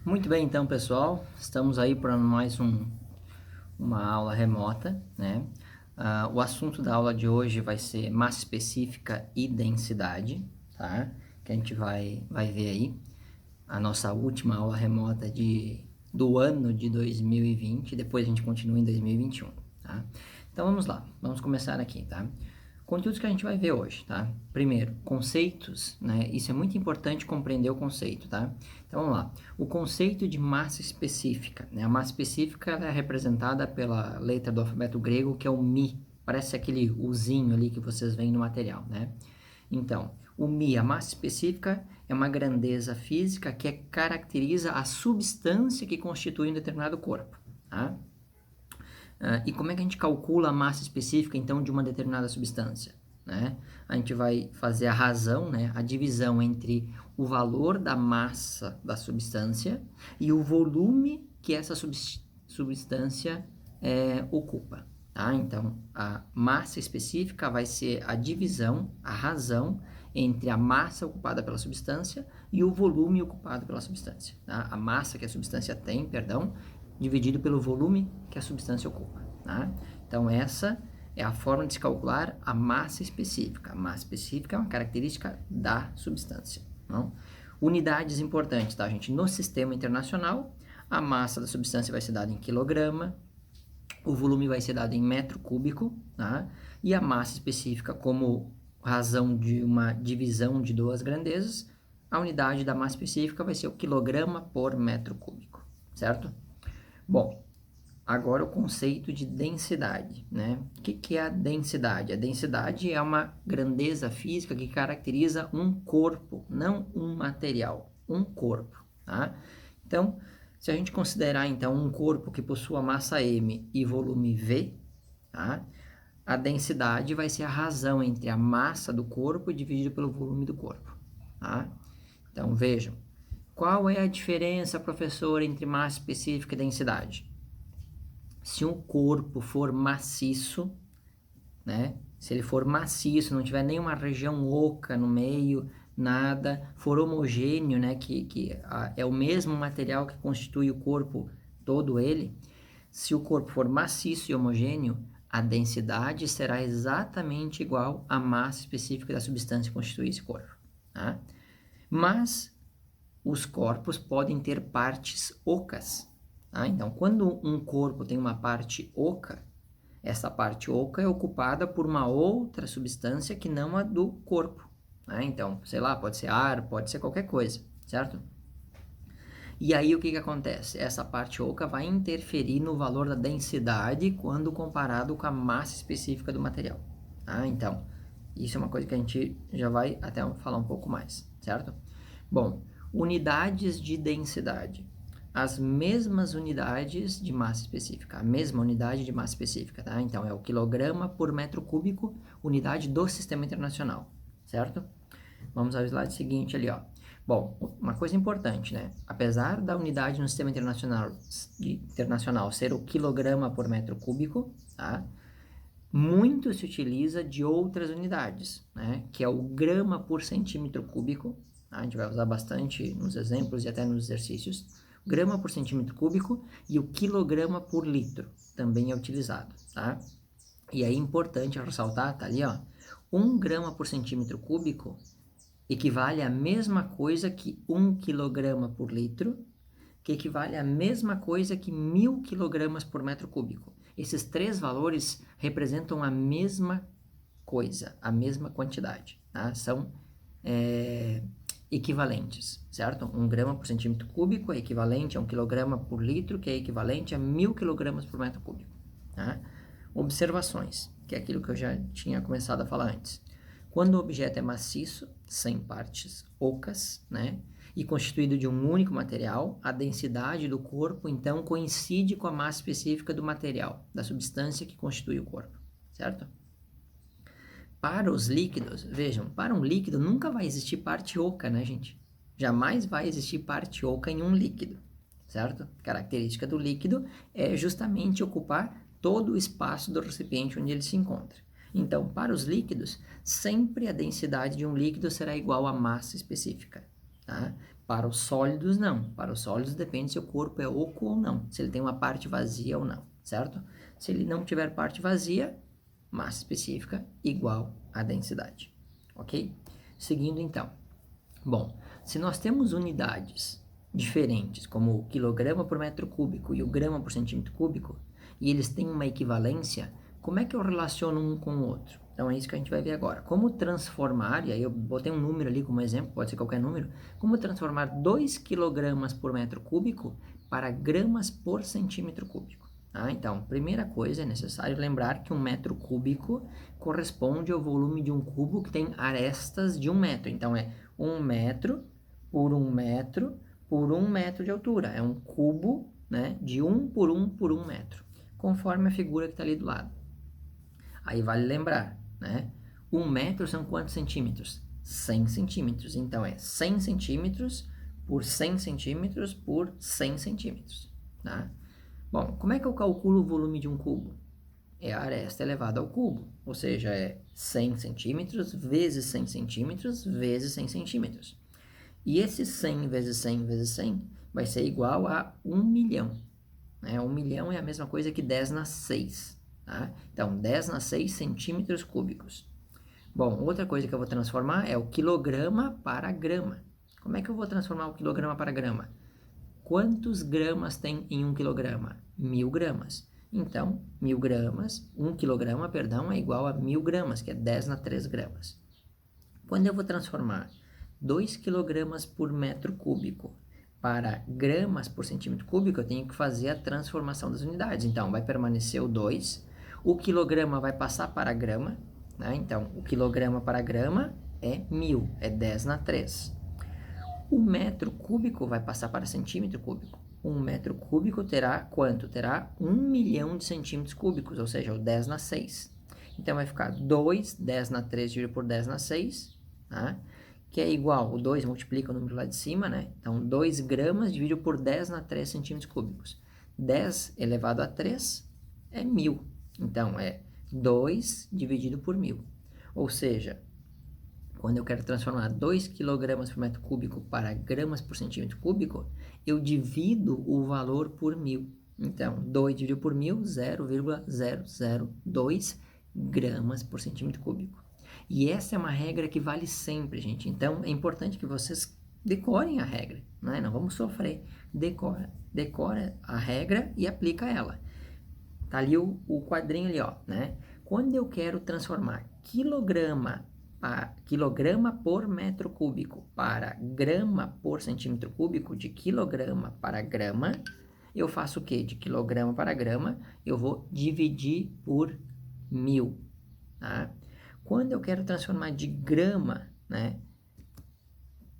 Muito bem, então, pessoal, estamos aí para mais uma aula remota, né? O assunto da aula de hoje vai ser massa específica e densidade, tá? Que a gente vai ver aí a nossa última aula remota do ano de 2020, depois a gente continua em 2021, tá? Então vamos lá, vamos começar aqui, tá? Conteúdos que a gente vai ver hoje, tá? Primeiro, conceitos, né? Isso é muito importante compreender o conceito, tá? Então vamos lá. O conceito de massa específica, né? A massa específica ela é representada pela letra do alfabeto grego, que é o Mi. Parece aquele Uzinho ali que vocês veem no material, né? Então, o Mi, a massa específica, é uma grandeza física que caracteriza a substância que constitui um determinado corpo, tá? E como é que a gente calcula a massa específica, então, de uma determinada substância, né? A gente vai fazer a razão, né? A divisão entre o valor da massa da substância e o volume que essa substância ocupa, tá? Então, a massa específica vai ser a divisão, a razão entre a massa ocupada pela substância e o volume ocupado pela substância, tá? A massa que a substância tem, perdão, dividido pelo volume que a substância ocupa, tá? Então, essa é a forma de se calcular a massa específica. A massa específica é uma característica da substância, não? Unidades importantes, tá, gente? No sistema internacional, a massa da substância vai ser dada em quilograma, o volume vai ser dado em metro cúbico, tá? E a massa específica, como razão de uma divisão de duas grandezas, a unidade da massa específica vai ser o quilograma por metro cúbico, certo? Bom, agora o conceito de densidade, né? O que é a densidade? A densidade é uma grandeza física que caracteriza um corpo, não um material, um corpo, tá? Então, se a gente considerar, então, um corpo que possua massa M e volume V, tá? A densidade vai ser a razão entre a massa do corpo dividido pelo volume do corpo, tá? Então, vejam, qual é a diferença, professor, entre massa específica e densidade? Se um corpo for maciço, né? Se ele for maciço, não tiver nenhuma região oca no meio, nada, for homogêneo, né? Que é o mesmo material que constitui o corpo todo ele. Se o corpo for maciço e homogêneo, a densidade será exatamente igual à massa específica da substância que constitui esse corpo, tá? Mas os corpos podem ter partes ocas, tá? Então, quando um corpo tem uma parte oca, essa parte oca é ocupada por uma outra substância que não a do corpo, né? Então, sei lá, pode ser ar, pode ser qualquer coisa, certo? E aí o que acontece? Essa parte oca vai interferir no valor da densidade quando comparado com a massa específica do material, tá? Então, isso é uma coisa que a gente já vai até falar um pouco mais, certo? Bom, unidades de densidade. As mesmas unidades de massa específica, a mesma unidade de massa específica, tá? Então, é o quilograma por metro cúbico, unidade do sistema internacional, certo? Vamos ao slide seguinte ali, ó. Bom, uma coisa importante, né? Apesar da unidade no sistema internacional ser o quilograma por metro cúbico, tá? Muito se utiliza de outras unidades, né? Que é o grama por centímetro cúbico, tá? A gente vai usar bastante nos exemplos e até nos exercícios. Grama por centímetro cúbico e o quilograma por litro também é utilizado, tá? E aí é importante ressaltar, tá ali, ó. 1 grama por centímetro cúbico equivale à mesma coisa que 1 quilograma por litro, que equivale à mesma coisa que 1.000 quilogramas por metro cúbico. Esses três valores representam a mesma coisa, a mesma quantidade, tá? São equivalentes, certo? 1 grama por centímetro cúbico é equivalente a 1 quilograma por litro, que é equivalente a 1.000 quilogramas por metro cúbico, tá? Observações, que é aquilo que eu já tinha começado a falar antes. Quando o objeto é maciço, sem partes ocas, né, e constituído de um único material, a densidade do corpo, então, coincide com a massa específica do material, da substância que constitui o corpo, certo? Para os líquidos, vejam, para um líquido nunca vai existir parte oca, né, gente? Jamais vai existir parte oca em um líquido, certo? A característica do líquido é justamente ocupar todo o espaço do recipiente onde ele se encontra. Então, para os líquidos, sempre a densidade de um líquido será igual à massa específica, tá? Para os sólidos, não. Para os sólidos depende se o corpo é oco ou não, se ele tem uma parte vazia ou não, certo? Se ele não tiver parte vazia, massa específica igual a densidade, ok? Seguindo então. Bom, se nós temos unidades diferentes, como o quilograma por metro cúbico e o grama por centímetro cúbico, e eles têm uma equivalência, como é que eu relaciono um com o outro? Então é isso que a gente vai ver agora. Como transformar, e aí eu botei um número ali como exemplo, pode ser qualquer número, como transformar 2 kg por metro cúbico para gramas por centímetro cúbico. Então, primeira coisa, é necessário lembrar que um metro cúbico corresponde ao volume de um cubo que tem arestas de 1 metro. Então, é 1 metro por 1 metro por 1 metro de altura. É um cubo, né, de 1 por 1 por 1 metro, conforme a figura que está ali do lado. Aí vale lembrar, né? 1 metro são quantos centímetros? 100 centímetros. Então, é 100 centímetros por 100 centímetros por 100 centímetros, tá? Bom, como é que eu calculo o volume de um cubo? É a aresta elevada ao cubo, ou seja, é 100 centímetros vezes 100 centímetros vezes 100 centímetros. E esse 100 vezes 100 vezes 100 vai ser igual a 1 milhão. Né? 1 milhão é a mesma coisa que 10 na 6. Tá? Então, 10 na 6 centímetros cúbicos. Bom, outra coisa que eu vou transformar é o quilograma para grama. Como é que eu vou transformar o quilograma para grama? Quantos gramas tem em 1 quilograma? 1000 gramas. Então, 1000 gramas, 1 quilograma, perdão, é igual a 1000 gramas, que é 10 na 3 gramas. Quando eu vou transformar 2 quilogramas por metro cúbico para gramas por centímetro cúbico, eu tenho que fazer a transformação das unidades. Então, vai permanecer o 2, o quilograma vai passar para grama, né? Então, o quilograma para grama é 1000, é 10 na 3. O metro cúbico vai passar para centímetro cúbico. 1 metro cúbico terá quanto? Terá 1 milhão de centímetros cúbicos, ou seja, o 10 na 6. Então, vai ficar 2, 10 na 3 dividido por 10 na 6, tá? Que é igual, o 2 multiplica o número lá de cima, né? Então, 2 gramas dividido por 10 na 3 centímetros cúbicos. 10 elevado a 3 é 1000. Então, é 2 dividido por 1000. Ou seja, quando eu quero transformar 2 kg por metro cúbico para gramas por centímetro cúbico, eu divido o valor por 1000. Então, 2 dividido por 1000, 0,002 gramas por centímetro cúbico. E essa é uma regra que vale sempre, gente. Então, é importante que vocês decorem a regra, né? Não vamos sofrer. Decora a regra e aplica ela. Tá ali o quadrinho ali, ó, né? Quando eu quero transformar quilograma por metro cúbico para grama por centímetro cúbico, de quilograma para grama, eu faço o quê? De quilograma para grama, eu vou dividir por 1000, tá? Quando eu quero transformar de grama, né,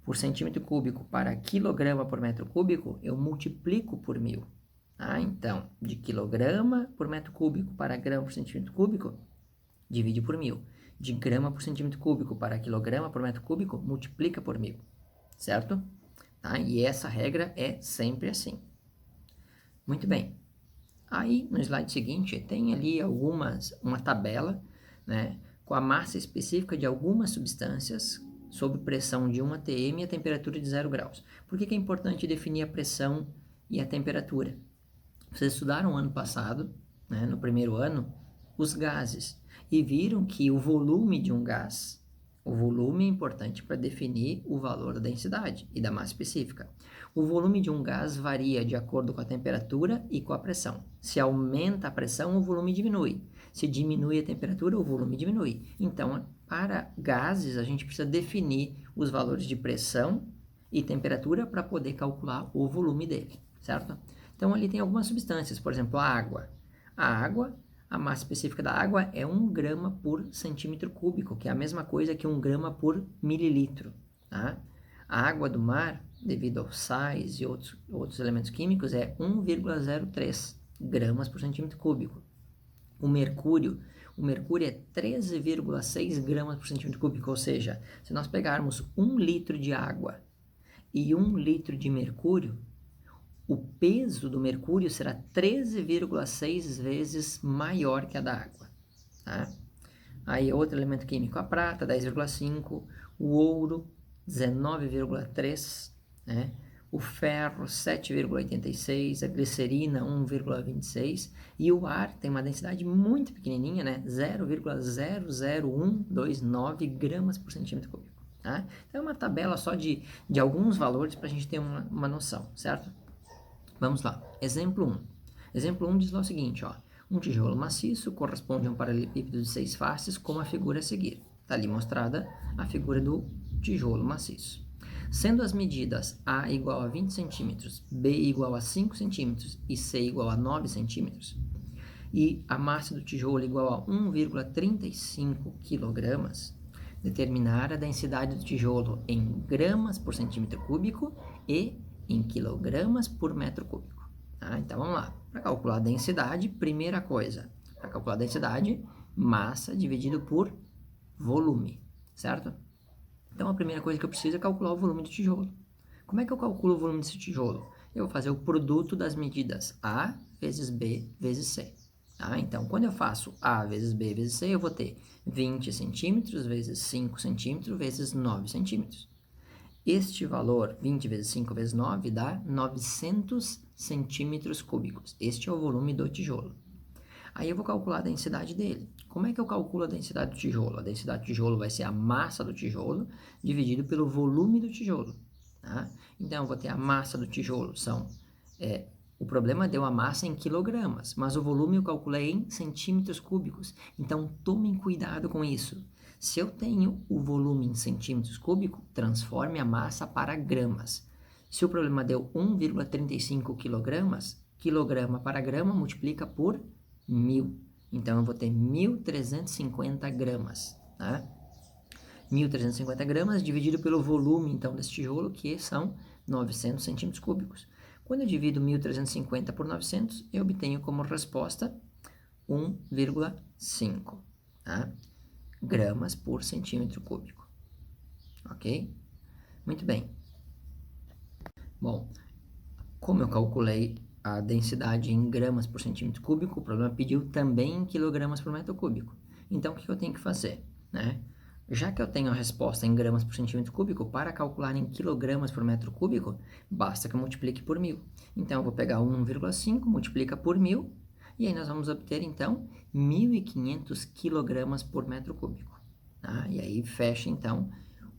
por centímetro cúbico para quilograma por metro cúbico, eu multiplico por 1000. Tá? Então, de quilograma por metro cúbico para grama por centímetro cúbico, divide por 1000. De grama por centímetro cúbico para quilograma por metro cúbico, multiplica por 1000. Certo? Tá? E essa regra é sempre assim. Muito bem. Aí, no slide seguinte, tem ali uma tabela, né, com a massa específica de algumas substâncias sob pressão de 1 atm e a temperatura de 0 graus. Por que é importante definir a pressão e a temperatura? Vocês estudaram ano passado, né, no primeiro ano, os gases, e viram que o volume de um gás, o volume é importante para definir o valor da densidade e da massa específica. O volume de um gás varia de acordo com a temperatura e com a pressão. Se aumenta a pressão, o volume diminui. Se diminui a temperatura, o volume diminui. Então, para gases, a gente precisa definir os valores de pressão e temperatura para poder calcular o volume dele, certo? Então, ali tem algumas substâncias, por exemplo, a água. A massa específica da água é 1 grama por centímetro cúbico, que é a mesma coisa que 1 grama por mililitro, tá? A água do mar, devido aos sais e outros elementos químicos, é 1,03 gramas por centímetro cúbico. O mercúrio é 13,6 gramas por centímetro cúbico, ou seja, se nós pegarmos 1 litro de água e 1 litro de mercúrio, o peso do mercúrio será 13,6 vezes maior que a da água. Tá? Aí outro elemento químico, a prata, 10,5, o ouro, 19,3, né? O ferro 7,86, a glicerina 1,26 e o ar tem uma densidade muito pequenininha, né? 0,00129 gramas por centímetro cúbico. Tá? Então é uma tabela só de alguns valores para a gente ter uma noção, certo? Vamos lá. Exemplo 1. Exemplo 1 diz lá o seguinte, ó. Um tijolo maciço corresponde a um paralelepípedo de 6 faces, como a figura a seguir. Está ali mostrada a figura do tijolo maciço. Sendo as medidas A igual a 20 centímetros, B igual a 5 centímetros e C igual a 9 centímetros, e a massa do tijolo igual a 1,35 quilogramas, determinar a densidade do tijolo em gramas por centímetro cúbico e em quilogramas por metro cúbico. Tá? Então vamos lá. Para calcular a densidade, primeira coisa, para calcular a densidade, massa dividido por volume, certo? Então a primeira coisa que eu preciso é calcular o volume do tijolo. Como é que eu calculo o volume desse tijolo? Eu vou fazer o produto das medidas A vezes B vezes C. Tá? Então, quando eu faço A vezes B vezes C, eu vou ter 20 centímetros vezes 5 centímetros vezes 9 centímetros. Este valor, 20 vezes 5 vezes 9, dá 900 centímetros cúbicos. Este é o volume do tijolo. Aí eu vou calcular a densidade dele. Como é que eu calculo a densidade do tijolo? A densidade do tijolo vai ser a massa do tijolo dividido pelo volume do tijolo. Tá? Então, eu vou ter a massa do tijolo, o problema deu a massa em quilogramas, mas o volume eu calculei em centímetros cúbicos. Então, tomem cuidado com isso. Se eu tenho o volume em centímetros cúbicos, transforme a massa para gramas. Se o problema deu 1,35 quilogramas, quilograma para grama multiplica por 1.000. Então, eu vou ter 1.350 gramas, tá? 1.350 gramas dividido pelo volume, então, desse tijolo, que são 900 centímetros cúbicos. Quando eu divido 1.350 por 900, eu obtenho como resposta 1,5, tá? Gramas por centímetro cúbico. Ok? Muito bem. Bom, como eu calculei a densidade em gramas por centímetro cúbico, o problema pediu também em quilogramas por metro cúbico. Então, o que eu tenho que fazer? Né? Já que eu tenho a resposta em gramas por centímetro cúbico, para calcular em quilogramas por metro cúbico, basta que eu multiplique por 1.000. Então, eu vou pegar 1,5, multiplica por 1.000, e aí nós vamos obter, então, 1.500 quilogramas por metro cúbico. Tá? E aí fecha, então,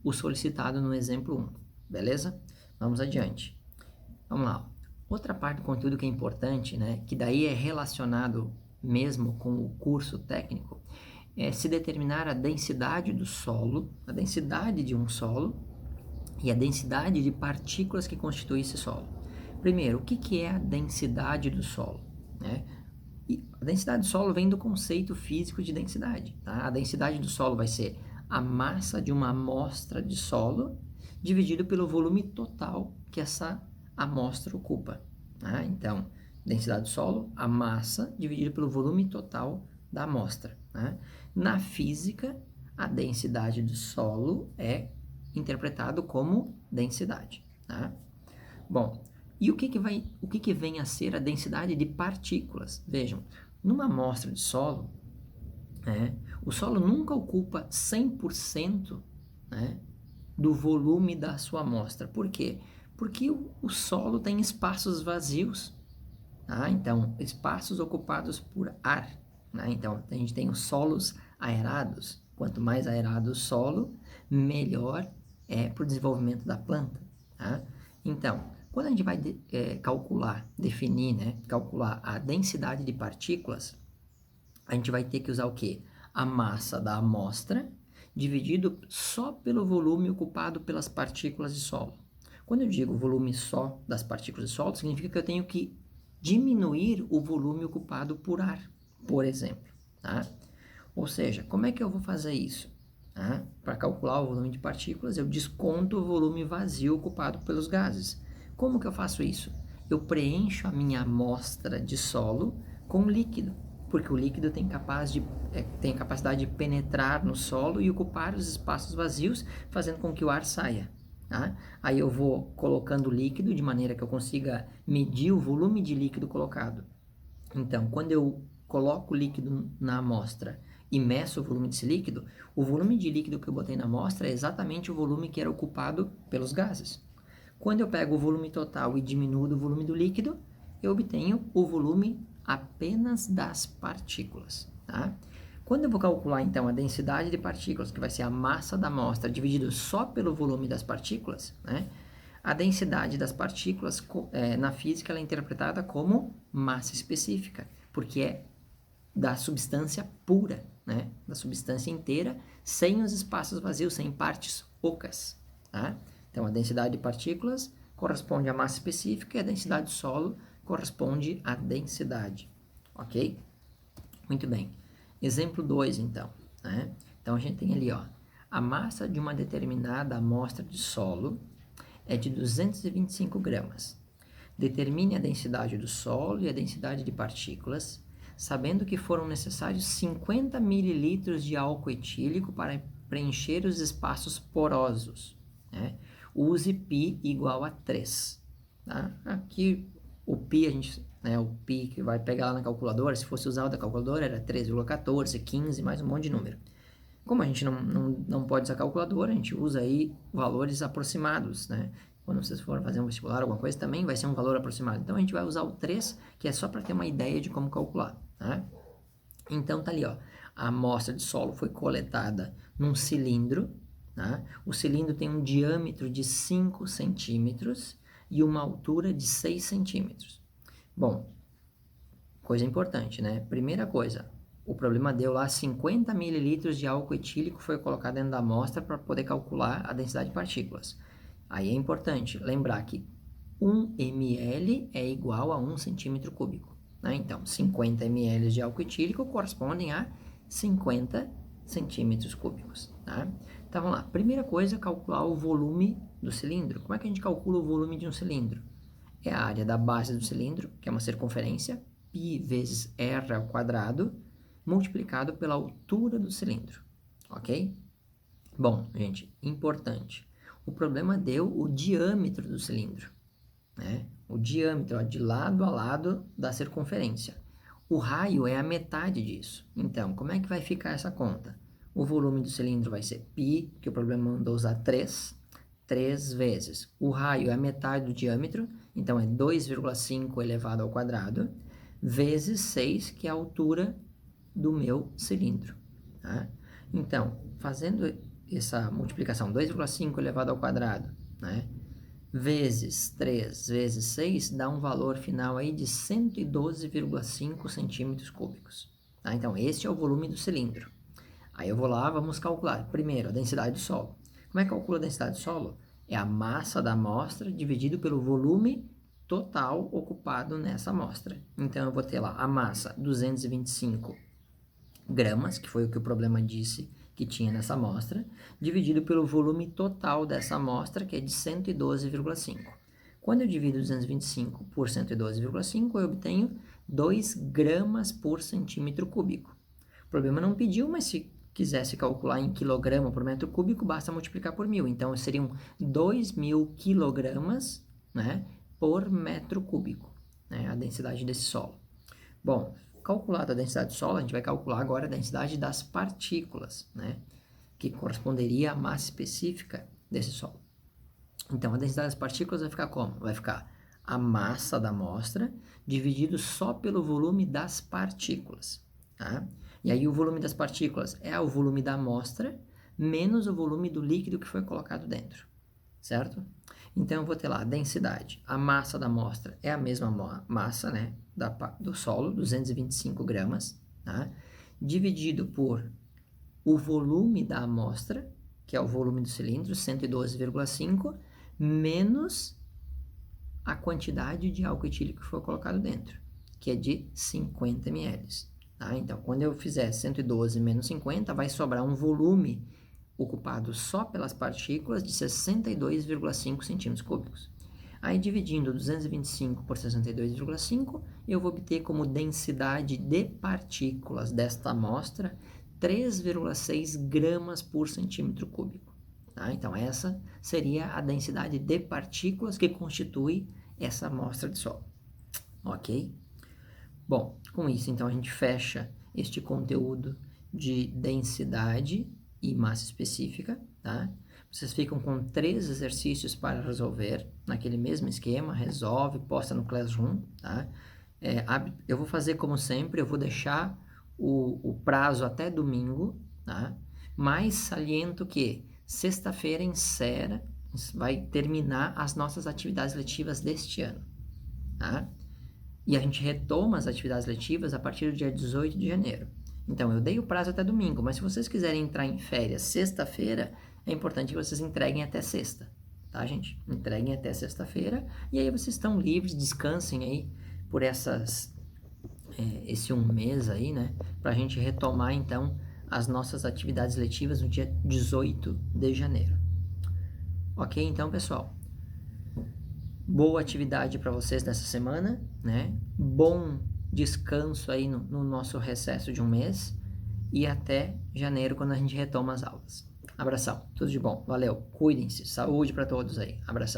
o solicitado no exemplo 1. Beleza? Vamos adiante. Vamos lá. Outra parte do conteúdo que é importante, né, que daí é relacionado mesmo com o curso técnico, é se determinar a densidade do solo, a densidade de um solo e a densidade de partículas que constituem esse solo. Primeiro, o que é a densidade do solo? Né? E a densidade do solo vem do conceito físico de densidade. Tá? A densidade do solo vai ser a massa de uma amostra de solo dividido pelo volume total que essa amostra ocupa. Tá? Então, densidade do solo, a massa dividido pelo volume total da amostra. Tá? Na física, a densidade do solo é interpretado como densidade. Tá? Bom, e o que vem a ser a densidade de partículas? Vejam, numa amostra de solo, né, o solo nunca ocupa 100%, né, do volume da sua amostra. Por quê? Porque o solo tem espaços vazios, tá? Então, espaços ocupados por ar. Né? Então, a gente tem os solos aerados. Quanto mais aerado o solo, melhor é para o desenvolvimento da planta. Tá? Então, quando a gente vai definir, né, calcular a densidade de partículas, a gente vai ter que usar o quê? A massa da amostra dividido só pelo volume ocupado pelas partículas de solo. Quando eu digo volume só das partículas de solo, significa que eu tenho que diminuir o volume ocupado por ar, por exemplo. Tá? Ou seja, como é que eu vou fazer isso? Tá? Para calcular o volume de partículas, eu desconto o volume vazio ocupado pelos gases. Como que eu faço isso? Eu preencho a minha amostra de solo com líquido, porque o líquido tem a capacidade de penetrar no solo e ocupar os espaços vazios, fazendo com que o ar saia. Tá? Aí eu vou colocando líquido de maneira que eu consiga medir o volume de líquido colocado. Então, quando eu coloco o líquido na amostra e meço o volume desse líquido, o volume de líquido que eu botei na amostra é exatamente o volume que era ocupado pelos gases. Quando eu pego o volume total e diminuo do volume do líquido, eu obtenho o volume apenas das partículas, tá? Quando eu vou calcular, então, a densidade de partículas, que vai ser a massa da amostra dividido só pelo volume das partículas, né? A densidade das partículas, na física, ela é interpretada como massa específica, porque é da substância pura, né? Da substância inteira, sem os espaços vazios, sem partes ocas, tá? Então, a densidade de partículas corresponde à massa específica e a densidade do solo corresponde à densidade, ok? Muito bem. Exemplo 2, então, né? Então, a gente tem ali, ó, a massa de uma determinada amostra de solo é de 225 gramas. Determine a densidade do solo e a densidade de partículas, sabendo que foram necessários 50 mililitros de álcool etílico para preencher os espaços porosos, né? Use π igual a 3. Tá? Aqui o π, o π que vai pegar lá na calculadora, se fosse usar o da calculadora, era 3,14, 15, mais um monte de número. Como a gente não pode usar calculadora, a gente usa aí valores aproximados, né? Quando vocês forem fazer um vestibular, alguma coisa, também vai ser um valor aproximado. Então, a gente vai usar o 3, que é só para ter uma ideia de como calcular, tá? Então, tá ali, ó. A amostra de solo foi coletada num cilindro, tá? O cilindro tem um diâmetro de 5 centímetros e uma altura de 6 centímetros. Bom, coisa importante, né? Primeira coisa, o problema deu lá 50 mililitros de álcool etílico foi colocado dentro da amostra para poder calcular a densidade de partículas. Aí é importante lembrar que 1 ml é igual a 1 centímetro cúbico, né? Então, 50 ml de álcool etílico correspondem a 50 centímetros cúbicos, tá? Então, vamos lá. Primeira coisa, calcular o volume do cilindro. Como é que a gente calcula o volume de um cilindro? É a área da base do cilindro, que é uma circunferência, π vezes r ao quadrado, multiplicado pela altura do cilindro, ok? Bom, gente, importante. O problema deu o diâmetro do cilindro, né? O diâmetro, ó, de lado a lado da circunferência. O raio é a metade disso. Então, como é que vai ficar essa conta? O volume do cilindro vai ser π, que o problema mandou usar 3 vezes. O raio é a metade do diâmetro, então é 2,5 elevado ao quadrado, vezes 6, que é a altura do meu cilindro, tá? Então, fazendo essa multiplicação, 2,5 elevado ao quadrado, né? Vezes 3 vezes 6, dá um valor final aí de 112,5 centímetros cúbicos, tá? Então, este é o volume do cilindro. Aí eu vou lá, vamos calcular. Primeiro, a densidade do solo. Como é que calcula a densidade do solo? É a massa da amostra dividido pelo volume total ocupado nessa amostra. Então, eu vou ter lá a massa 225 gramas, que foi o que o problema disse que tinha nessa amostra, dividido pelo volume total dessa amostra, que é de 112,5. Quando eu divido 225 por 112,5, eu obtenho 2 gramas por centímetro cúbico. O problema não pediu, mas se quisesse calcular em quilograma por metro cúbico, basta multiplicar por 1000. Então, seriam 2.000 quilogramas, né, por metro cúbico, né, a densidade desse solo. Bom, calculada a densidade do solo, a gente vai calcular agora a densidade das partículas, né, que corresponderia à massa específica desse solo. Então, a densidade das partículas vai ficar como? Vai ficar a massa da amostra dividido só pelo volume das partículas, tá? E aí o volume das partículas é o volume da amostra menos o volume do líquido que foi colocado dentro, certo? Então, eu vou ter lá a densidade. A massa da amostra é a mesma massa, né, do solo, 225 gramas, tá? Dividido por o volume da amostra, que é o volume do cilindro, 112,5, menos a quantidade de álcool etílico que foi colocado dentro, que é de 50 ml. Tá? Então, quando eu fizer 112 menos 50, vai sobrar um volume ocupado só pelas partículas de 62,5 centímetros cúbicos. Aí, dividindo 225 por 62,5, eu vou obter como densidade de partículas desta amostra 3,6 gramas por centímetro cúbico. Tá? Então, essa seria a densidade de partículas que constitui essa amostra de solo. Ok? Bom, com isso, então, a gente fecha este conteúdo de densidade e massa específica, tá? Vocês ficam com 3 exercícios para resolver, naquele mesmo esquema, resolve, posta no Classroom, tá? Eu vou fazer como sempre, eu vou deixar o prazo até domingo, tá? Mas saliento que sexta-feira encerra, vai terminar as nossas atividades letivas deste ano, tá? E a gente retoma as atividades letivas a partir do dia 18 de janeiro. Então, eu dei o prazo até domingo, mas se vocês quiserem entrar em férias sexta-feira, é importante que vocês entreguem até sexta, tá, gente? Entreguem até sexta-feira e aí vocês estão livres, descansem aí por esse um mês aí, né? Pra gente retomar, então, as nossas atividades letivas no dia 18 de janeiro. Ok, então, pessoal? Boa atividade para vocês nessa semana, né? Bom descanso aí no nosso recesso de um mês e até janeiro quando a gente retoma as aulas. Abração, tudo de bom, valeu, cuidem-se, saúde para todos aí, abração.